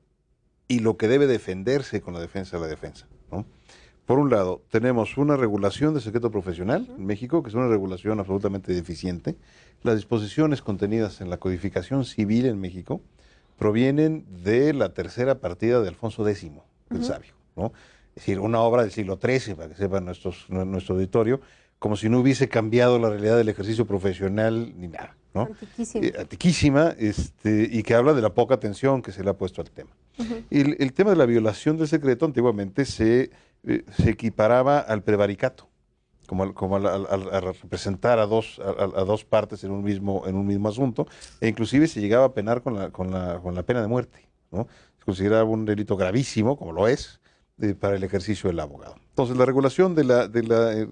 y lo que debe defenderse con la defensa de la defensa, ¿no? Por un lado, tenemos una regulación de secreto profesional en México, que es una regulación absolutamente deficiente. Las disposiciones contenidas en la codificación civil en México provienen de la tercera partida de Alfonso X, el sabio, ¿no? Es decir, una obra del siglo XIII, para que sepan nuestro auditorio, como si no hubiese cambiado la realidad del ejercicio profesional ni nada, ¿no? Antiquísima. Antiquísima, y que habla de la poca atención que se le ha puesto al tema. El tema de la violación del secreto antiguamente se equiparaba al prevaricato, como a representar a dos partes en un mismo asunto, e inclusive se llegaba a penar con la pena de muerte, ¿no? Se consideraba un delito gravísimo, como lo es, para el ejercicio del abogado. Entonces, la regulación de la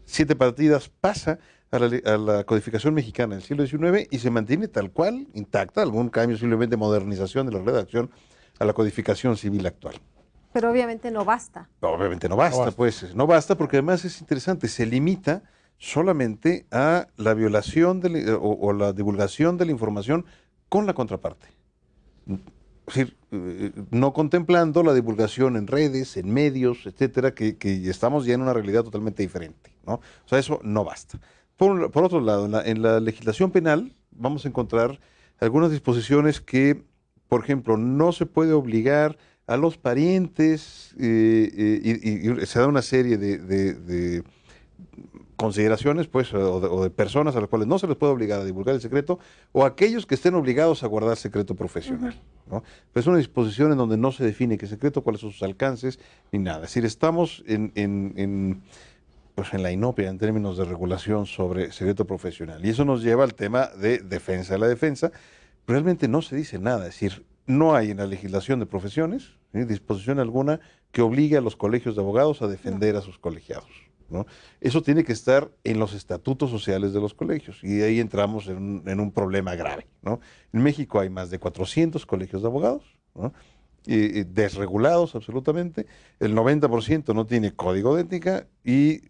7 partidas pasa a la codificación mexicana del siglo XIX y se mantiene tal cual, intacta, algún cambio, simplemente modernización de la redacción a la codificación civil actual. Pero obviamente no basta. Obviamente no basta, pues, no basta porque además es interesante, se limita solamente a la violación o la divulgación de la información con la contraparte. Es decir, no contemplando la divulgación en redes, en medios, etcétera, que estamos ya en una realidad totalmente diferente, ¿no? O sea, eso no basta. Por otro lado, en la legislación penal vamos a encontrar algunas disposiciones que, por ejemplo, no se puede obligar a los parientes y se da una serie de consideraciones, pues, o de personas a las cuales no se les puede obligar a divulgar el secreto, o aquellos que estén obligados a guardar secreto profesional, ¿no? Pues es una disposición en donde no se define qué secreto, cuáles son sus alcances, ni nada. Es decir, estamos pues en la inopia en términos de regulación sobre secreto profesional. Y eso nos lleva al tema de defensa de la defensa. Realmente no se dice nada, es decir, no hay en la legislación de profesiones disposición alguna que obligue a los colegios de abogados a defender a sus colegiados, ¿no? Eso tiene que estar en los estatutos sociales de los colegios y ahí entramos en un problema grave, ¿no? En México hay más de 400 colegios de abogados, ¿no? Desregulados absolutamente, el 90% no tiene código de ética y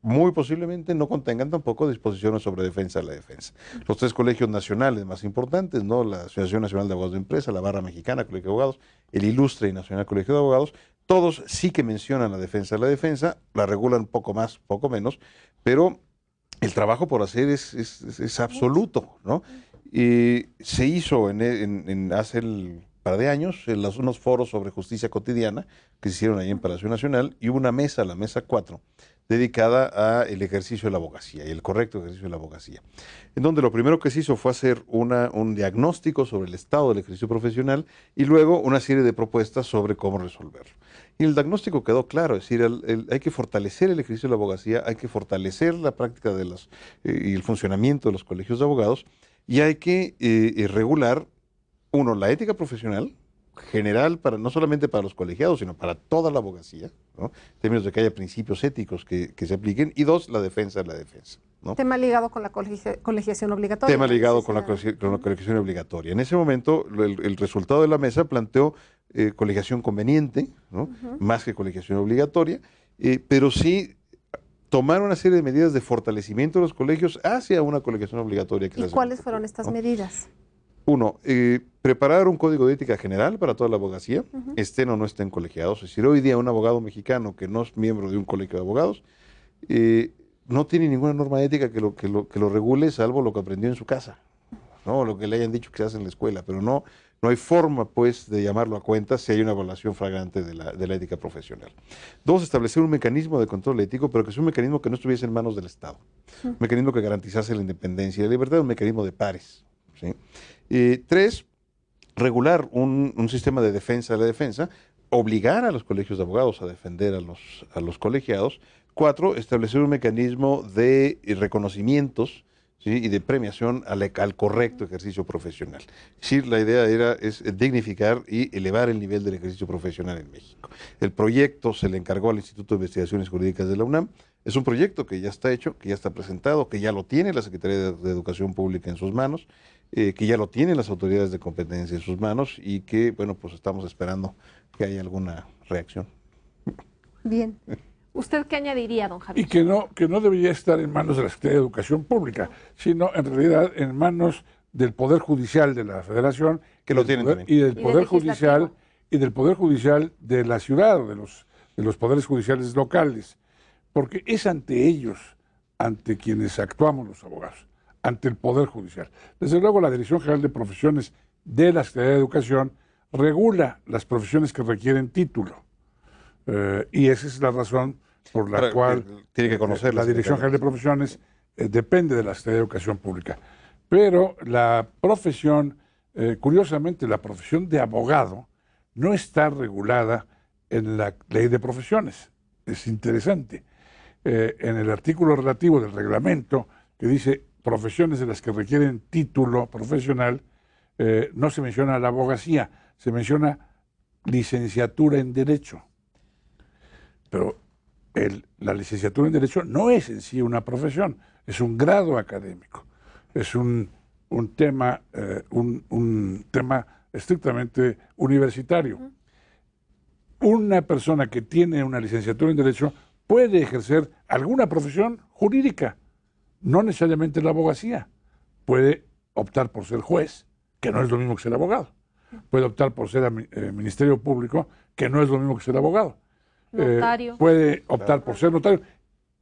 muy posiblemente no contengan tampoco disposiciones sobre defensa de la defensa. Los 3 colegios nacionales más importantes, ¿no? La Asociación Nacional de Abogados de Empresa, la Barra Mexicana, Colegio de Abogados, el Ilustre y Nacional Colegio de Abogados, todos sí que mencionan la defensa de la defensa, la regulan poco más, poco menos, pero el trabajo por hacer es absoluto, ¿no? Se hizo hace un par de años unos foros sobre justicia cotidiana que se hicieron ahí en Palacio Nacional y hubo una mesa, la mesa 4, dedicada al ejercicio de la abogacía y el correcto ejercicio de la abogacía, en donde lo primero que se hizo fue hacer un diagnóstico sobre el estado del ejercicio profesional y luego una serie de propuestas sobre cómo resolverlo. Y el diagnóstico quedó claro, es decir, hay que fortalecer el ejercicio de la abogacía, hay que fortalecer la práctica y el funcionamiento de los colegios de abogados y hay que regular, la ética profesional, general, no solamente para los colegiados, sino para toda la abogacía, ¿no? En términos de que haya principios éticos que se apliquen, y 2, la defensa de la defensa, ¿no? Tema ligado con la colegiación obligatoria. Tema ligado con la colegiación obligatoria. En ese momento, el resultado de la mesa planteó colegiación conveniente, ¿no? Más que colegiación obligatoria, pero sí tomar una serie de medidas de fortalecimiento de los colegios hacia una colegiación obligatoria. ¿Y cuáles fueron estas medidas? Uno, preparar un código de ética general para toda la abogacía, estén o no estén colegiados. Es decir, hoy día un abogado mexicano que no es miembro de un colegio de abogados no tiene ninguna norma ética que lo regule, salvo lo que aprendió en su casa, ¿no? Lo que le hayan dicho que se hace en la escuela, pero no hay forma, pues, de llamarlo a cuenta si hay una evaluación flagrante de la ética profesional. Dos, establecer un mecanismo de control ético, pero que sea un mecanismo que no estuviese en manos del Estado. Un mecanismo que garantizase la independencia y la libertad, un mecanismo de pares, ¿sí? Tres, regular un sistema de defensa de la defensa, obligar a los colegios de abogados a defender a los colegiados. Cuatro, establecer un mecanismo de reconocimientos, ¿sí? Y de premiación al correcto ejercicio profesional. Es decir, la idea es dignificar y elevar el nivel del ejercicio profesional en México. El proyecto se le encargó al Instituto de Investigaciones Jurídicas de la UNAM. Es un proyecto que ya está hecho, que ya está presentado, que ya lo tiene la Secretaría de Educación Pública en sus manos, que ya lo tienen las autoridades de competencia en sus manos y que, bueno, pues estamos esperando que haya alguna reacción. Bien. ¿Usted qué añadiría, don Javier? Y que no debería estar en manos de la Secretaría de Educación Pública, sino en realidad en manos del Poder Judicial de la Federación que lo tienen también. y del Poder Judicial y del Poder Judicial de la ciudad, de los poderes judiciales locales, porque es ante ellos, ante quienes actuamos los abogados, ante el Poder Judicial. Desde luego, la Dirección General de Profesiones de la Secretaría de Educación regula las profesiones que requieren título. Y esa es la razón por la cual tiene que conocer la Dirección General de Profesiones depende de la Secretaría de Educación Pública. Pero la profesión, curiosamente, la profesión de abogado no está regulada en la Ley de Profesiones. Es interesante. En el artículo relativo del reglamento que dice profesiones de las que requieren título profesional, no se menciona la abogacía, se menciona licenciatura en Derecho. Pero la licenciatura en Derecho no es en sí una profesión, es un grado académico, es un tema estrictamente universitario. Una persona que tiene una licenciatura en Derecho puede ejercer alguna profesión jurídica, no necesariamente la abogacía. Puede optar por ser juez, que no es lo mismo que ser abogado. Puede optar por ser Ministerio Público, que no es lo mismo que ser abogado. Notario. Puede optar por ser notario.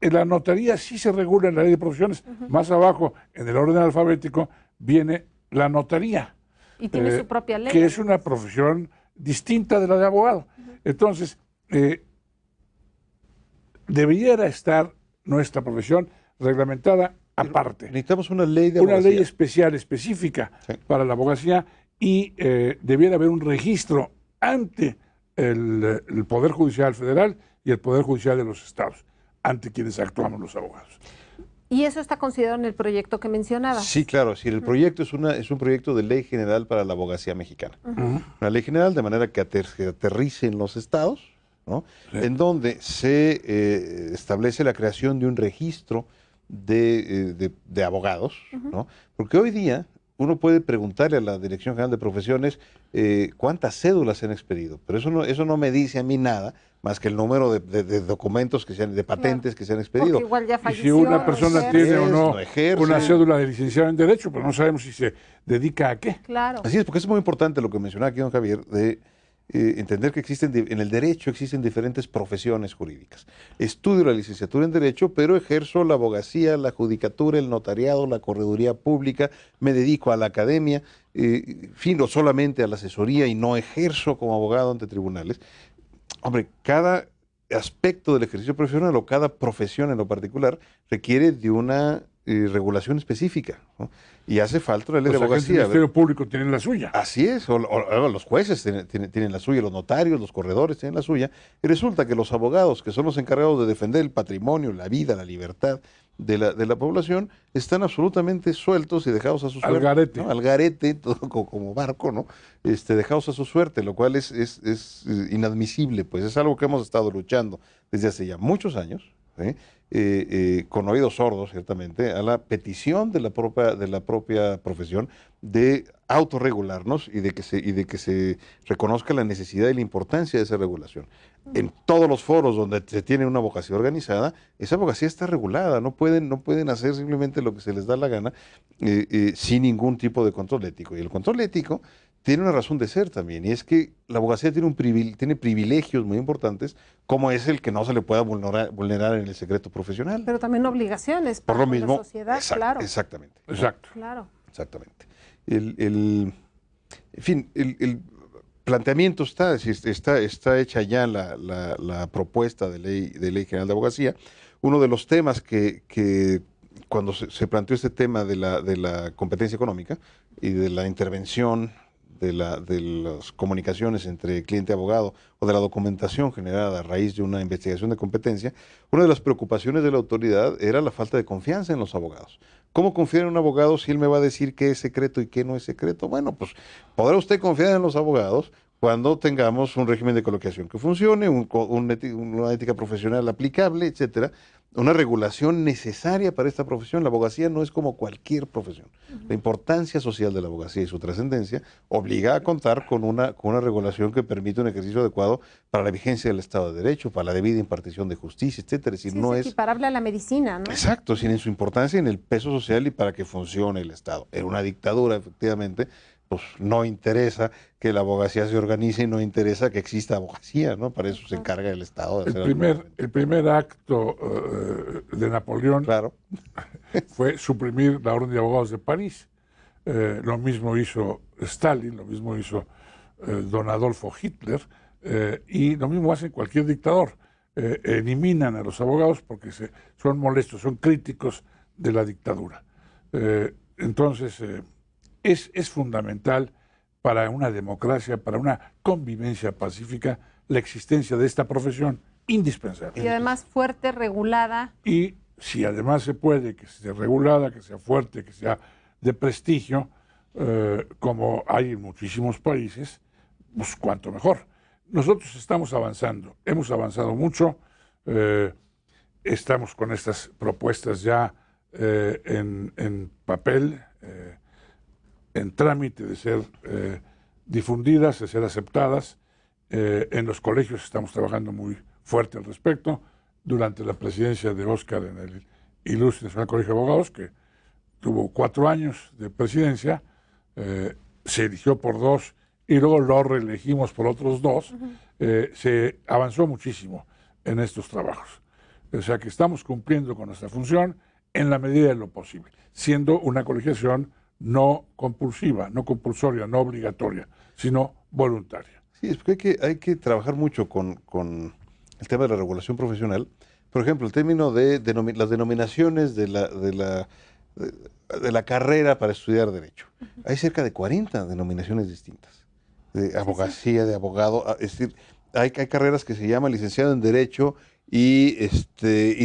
En la notaría sí se regula en la Ley de Profesiones. Más abajo, en el orden alfabético, viene la notaría. Y tiene su propia ley. Que es una profesión distinta de la de abogado. Entonces, debiera estar nuestra profesión reglamentada aparte. Necesitamos una ley de abogacía. Una ley especial, específica para la abogacía y debiera haber un registro ante el Poder Judicial Federal y el Poder Judicial de los Estados, ante quienes actuamos los abogados. ¿Y eso está considerado en el proyecto que mencionaba? Sí, claro. Sí, el proyecto es un proyecto de ley general para la abogacía mexicana. Una ley general de manera que aterrice en los estados, ¿no? Sí. En donde se establece la creación de un registro de abogados, ¿no? Porque hoy día uno puede preguntarle a la Dirección General de Profesiones cuántas cédulas se han expedido, pero eso no me dice a mí nada más que el número de documentos de patentes que se han expedido. Porque igual ya falleció, y si una persona tiene o no ejerce una cédula de licenciado en Derecho, pero no sabemos si se dedica a qué. Claro. Así es, porque es muy importante lo que mencionaba aquí don Javier, de entender que en el derecho existen diferentes profesiones jurídicas. Estudio la licenciatura en Derecho, pero ejerzo la abogacía, la judicatura, el notariado, la correduría pública, me dedico a la academia, no solamente a la asesoría y no ejerzo como abogado ante tribunales. Hombre, cada aspecto del ejercicio profesional o cada profesión en lo particular requiere de una regulación específica, ¿no? Y hace falta la ley de abogacía. El Ministerio Público tiene la suya. Así es, o los jueces tienen la suya, los notarios, los corredores tienen la suya, y resulta que los abogados, que son los encargados de defender el patrimonio, la vida, la libertad de la población, están absolutamente sueltos y dejados a su suerte. Al garete. ¿No? Al garete, todo como barco, ¿no? Dejados a su suerte, lo cual es inadmisible, pues es algo que hemos estado luchando desde hace ya muchos años, ¿sí? Con oídos sordos, ciertamente, a la petición de la propia profesión de autorregularnos y de que se reconozca la necesidad y la importancia de esa regulación. En todos los foros donde se tiene una abogacía organizada, esa abogacía está regulada, no pueden hacer simplemente lo que se les da la gana sin ningún tipo de control ético. Y el control ético tiene una razón de ser también, y es que la abogacía tiene privilegios muy importantes, como es el que no se le pueda vulnerar en el secreto profesional. Pero también obligaciones Por lo para mismo, la sociedad, claro. Exactamente. Exacto. Claro. Exactamente. En fin, el planteamiento está, es decir, está hecha ya la propuesta de ley general de abogacía. Uno de los temas que cuando se planteó este tema de la competencia económica y de la intervención de las comunicaciones entre cliente y abogado o de la documentación generada a raíz de una investigación de competencia, una de las preocupaciones de la autoridad era la falta de confianza en los abogados. ¿Cómo confiar en un abogado si él me va a decir qué es secreto y qué no es secreto? Bueno, pues podrá usted confiar en los abogados cuando tengamos un régimen de colocación que funcione, una ética profesional aplicable, etcétera, una regulación necesaria para esta profesión. La abogacía no es como cualquier profesión. La importancia social de la abogacía y su trascendencia obliga a contar con una regulación que permite un ejercicio adecuado para la vigencia del Estado de Derecho, para la debida impartición de justicia, etcétera. Es decir, no es equiparable a la medicina, ¿no? Exacto, sin su importancia en el peso social y para que funcione el Estado. En una dictadura, efectivamente, pues no interesa que la abogacía se organice y no interesa que exista abogacía, ¿no? Para eso se encarga el Estado de hacer El primer acto de Napoleón claro. fue suprimir la Orden de Abogados de París. Lo mismo hizo Stalin, lo mismo hizo don Adolfo Hitler, y lo mismo hace cualquier dictador. Eliminan a los abogados porque son molestos, son críticos de la dictadura. Entonces, es fundamental para una democracia, para una convivencia pacífica, la existencia de esta profesión indispensable. Y además fuerte, regulada. Y si además se puede, que sea regulada, que sea fuerte, que sea de prestigio, como hay en muchísimos países, pues cuanto mejor. Nosotros estamos avanzando, hemos avanzado mucho, estamos con estas propuestas ya en papel, en trámite de ser difundidas, de ser aceptadas. En los colegios estamos trabajando muy fuerte al respecto. Durante la presidencia de Óscar en el Ilustre Nacional Colegio de Abogados, que tuvo 4 años de presidencia, se eligió por 2 y luego lo reelegimos por otros 2, se avanzó muchísimo en estos trabajos. O sea que estamos cumpliendo con nuestra función en la medida de lo posible, siendo una colegiación no compulsiva, no compulsoria, no obligatoria, sino voluntaria. Sí, es porque hay que trabajar mucho con el tema de la regulación profesional. Por ejemplo, el término de las denominaciones de la carrera para estudiar Derecho. Hay cerca de 40 denominaciones distintas, de abogacía, de abogado. Es decir, hay carreras que se llaman licenciado en Derecho y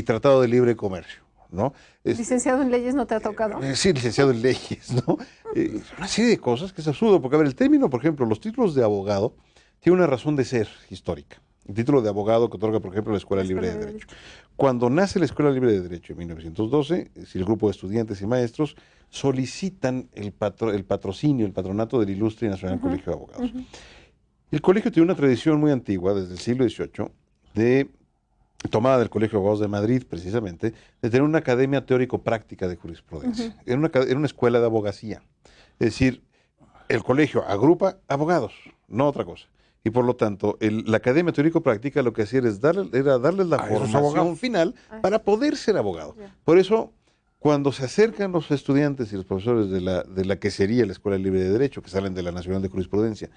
Tratado de Libre Comercio, ¿no? Licenciado en Leyes no te ha tocado. Sí, licenciado en Leyes, ¿no? Una serie de cosas que es absurdo, porque a ver, el término, por ejemplo, los títulos de abogado tiene una razón de ser histórica. El título de abogado que otorga, por ejemplo, la Escuela Libre de Derecho. Cuando nace la Escuela Libre de Derecho en 1912, el grupo de estudiantes y maestros solicitan el patrocinio, el patronato del Ilustre y Nacional Colegio de Abogados. El colegio tiene una tradición muy antigua, desde el siglo XVIII, de tomada del Colegio de Abogados de Madrid, precisamente, de tener una academia teórico-práctica de jurisprudencia. Era una escuela de abogacía. Es decir, el colegio agrupa abogados, no otra cosa. Y por lo tanto, la academia teórico-práctica lo que hacía era darles la formación final para poder ser abogado. Por eso, cuando se acercan los estudiantes y los profesores de la que sería la Escuela Libre de Derecho, que salen de la Nacional de Jurisprudencia,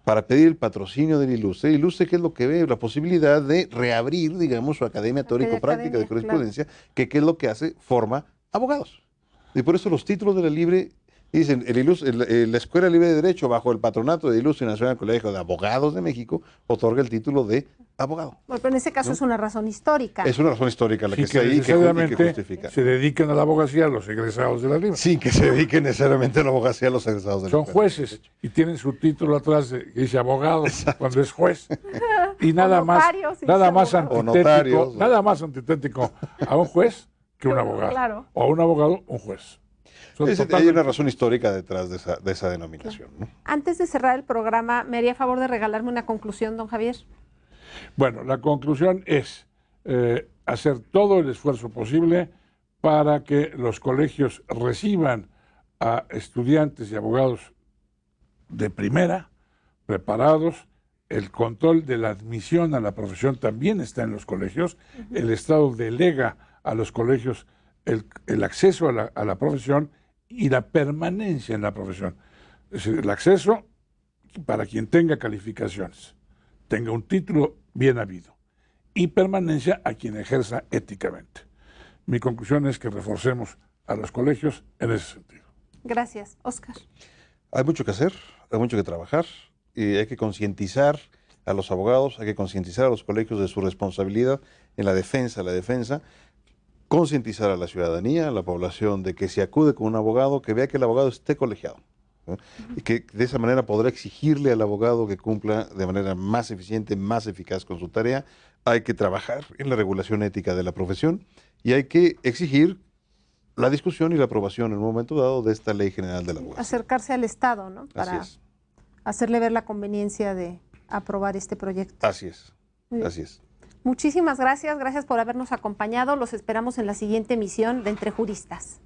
para pedir el patrocinio del Ilustre, ¿qué es lo que ve? La posibilidad de reabrir, digamos, su academia teórico-práctica de jurisprudencia, que ¿qué es lo que hace? Forma abogados. Y por eso los títulos de la Libre Dicen, la Escuela Libre de Derecho, bajo el patronato de Ilustre Nacional Colegio de Abogados de México, otorga el título de abogado. Bueno, pero en ese caso es una razón histórica. Es una razón histórica la Sí, que está ahí que necesariamente justifica. se dedican a la abogacía los egresados de la LIBE. Sin que se dediquen necesariamente a la abogacía los egresados de la Son Escuela. jueces y tienen su título atrás que dice abogado cuando es juez. Y nada más, notarios, y nada dice más abogado. O notarios, antitético, nada más antitético a un juez que un abogado. Claro. O a un abogado, un juez. Son Hay totalmente- una razón histórica detrás de esa denominación, ¿no? Antes de cerrar el programa, ¿me haría favor de regalarme una conclusión, don Javier? Bueno, la conclusión es hacer todo el esfuerzo posible para que los colegios reciban a estudiantes y abogados de primera, preparados. El control de la admisión a la profesión también está en los colegios. El Estado delega a los colegios el acceso a la profesión y la permanencia en la profesión. Es decir, el acceso para quien tenga calificaciones, tenga un título bien habido, y permanencia a quien ejerza éticamente. Mi conclusión es que reforcemos a los colegios en ese sentido. Gracias. Óscar. Hay mucho que hacer, hay mucho que trabajar, y hay que concientizar a los abogados, hay que concientizar a los colegios de su responsabilidad en la defensa, concientizar a la ciudadanía, a la población, de que si acude con un abogado, que vea que el abogado esté colegiado, ¿no? Y que de esa manera podrá exigirle al abogado que cumpla de manera más eficiente, más eficaz con su tarea. Hay que trabajar en la regulación ética de la profesión y hay que exigir la discusión y la aprobación en un momento dado de esta Ley General de la Abogacía. Acercarse al Estado, ¿no? Así Para es, hacerle ver la conveniencia de aprobar este proyecto. así es, Muy bien. así es. Muchísimas gracias. Gracias por habernos acompañado. Los esperamos en la siguiente emisión de Entre Juristas.